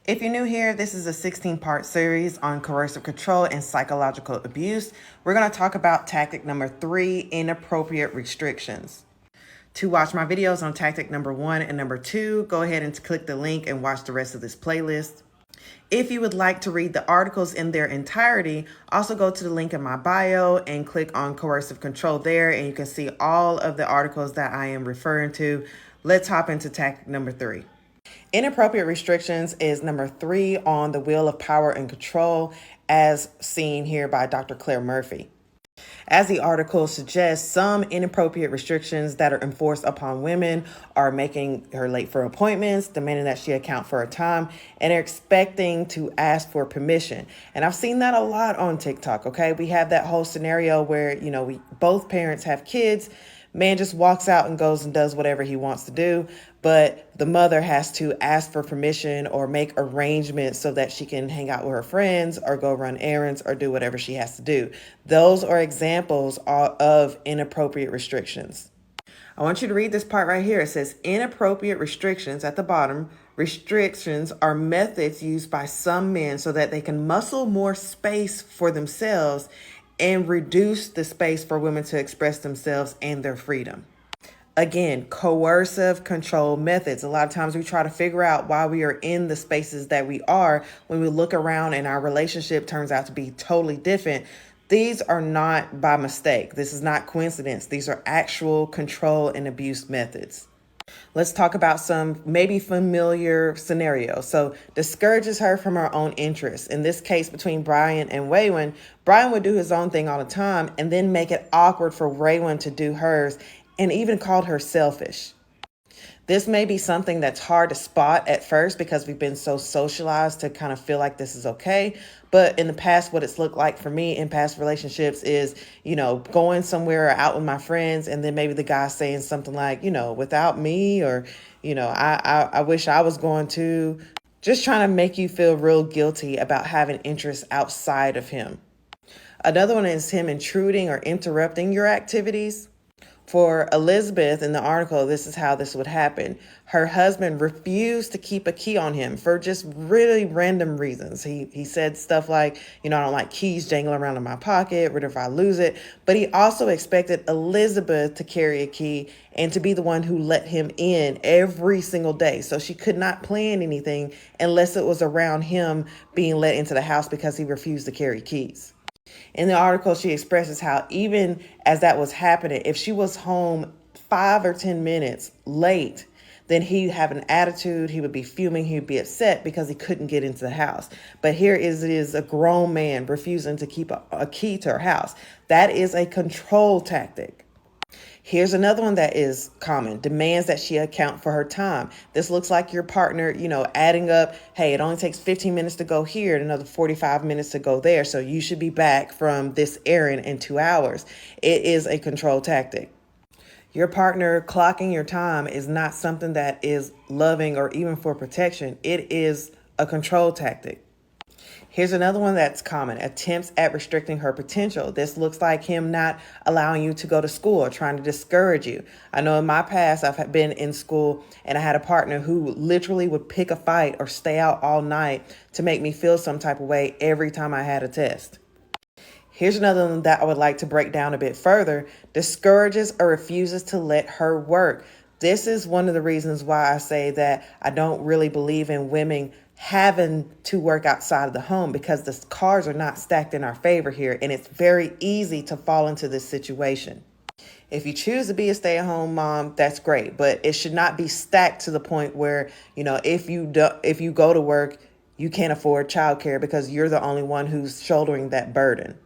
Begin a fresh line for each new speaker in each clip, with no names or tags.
If you're new here, this is a 16-part series on coercive control and psychological abuse. We're going to talk about tactic number 3, inappropriate restrictions. To watch my videos on tactic number 1 and number 2, go ahead and click the link and watch the rest of this playlist. If you would like to read the articles in their entirety, also go to the link in my bio and click on coercive control there, and you can see all of the articles that I am referring to. Let's hop into tactic number 3. Inappropriate restrictions is number 3 on the wheel of power and control, as seen here by Dr. Claire Murphy. As the article suggests, some inappropriate restrictions that are enforced upon women are making her late for appointments, demanding that she account for her time, and are expecting to ask for permission. And I've seen that a lot on TikTok, okay? We have that whole scenario where, both parents have kids. Man just walks out and goes and does whatever he wants to do, but the mother has to ask for permission or make arrangements so that she can hang out with her friends or go run errands or do whatever she has to do. Those are examples of inappropriate restrictions. I want you to read this part right here. It says inappropriate restrictions at the bottom. Restrictions are methods used by some men so that they can muscle more space for themselves and reduce the space for women to express themselves and their freedom. Again, coercive control methods. A lot of times we try to figure out why we are in the spaces that we are when we look around and our relationship turns out to be totally different. These are not by mistake. This is not coincidence. These are actual control and abuse methods. Let's talk about some maybe familiar scenarios. So discourages her from her own interests. In this case, between Brian and Waywin, Brian would do his own thing all the time and then make it awkward for Waywin to do hers, and even called her selfish. This may be something that's hard to spot at first because we've been so socialized to kind of feel like this is okay. But in the past, what it's looked like for me in past relationships is, going somewhere or out with my friends, and then maybe the guy saying something like, without me, or, I wish I was going to, just trying to make you feel real guilty about having interests outside of him. Another one is him intruding or interrupting your activities. For Elizabeth in the article, this is how this would happen. Her husband refused to keep a key on him for just really random reasons. He said stuff like, I don't like keys jangling around in my pocket, what if I lose it? But he also expected Elizabeth to carry a key and to be the one who let him in every single day. So she could not plan anything unless it was around him being let into the house because he refused to carry keys. In the article, she expresses how even as that was happening, if she was home 5 or 10 minutes late, then he'd have an attitude, he would be fuming, he'd be upset because he couldn't get into the house. But here it is a grown man refusing to keep a key to her house. That is a control tactic. Here's another one that is common, demands that she account for her time. This looks like your partner, adding up, hey, it only takes 15 minutes to go here and another 45 minutes to go there. So you should be back from this errand in 2 hours. It is a control tactic. Your partner clocking your time is not something that is loving or even for protection. It is a control tactic. Here's another one that's common, attempts at restricting her potential. This looks like him not allowing you to go to school or trying to discourage you. I know in my past, I've been in school and I had a partner who literally would pick a fight or stay out all night to make me feel some type of way every time I had a test. Here's another one that I would like to break down a bit further, discourages or refuses to let her work. This is one of the reasons why I say that I don't really believe in women having to work outside of the home, because the cards are not stacked in our favor here, and it's very easy to fall into this situation. If you choose to be a stay-at-home mom, that's great, but it should not be stacked to the point where, if you go to work, you can't afford childcare because you're the only one who's shouldering that burden.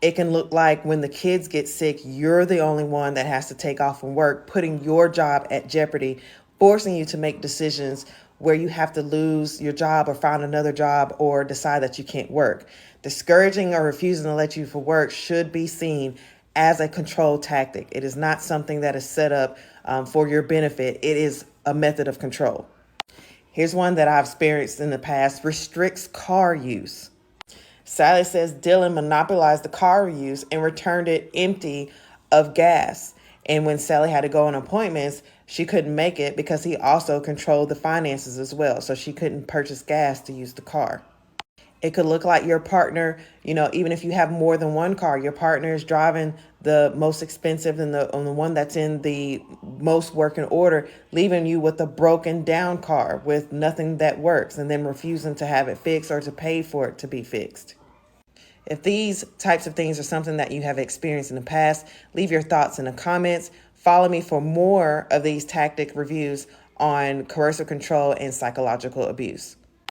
It can look like when the kids get sick, you're the only one that has to take off from work, putting your job at jeopardy, forcing you to make decisions where you have to lose your job or find another job or decide that you can't work. Discouraging or refusing to let you for work should be seen as a control tactic. It is not something that is set up for your benefit. It is a method of control. Here's one that I've experienced in the past, restricts car use. Sally says Dylan monopolized the car use and returned it empty of gas. And when Sally had to go on appointments, she couldn't make it because he also controlled the finances as well. So she couldn't purchase gas to use the car. It could look like your partner, even if you have more than one car, your partner is driving the most expensive and the one that's in the most working order, leaving you with a broken down car with nothing that works, and then refusing to have it fixed or to pay for it to be fixed. If these types of things are something that you have experienced in the past, leave your thoughts in the comments. Follow me for more of these tactic reviews on coercive control and psychological abuse.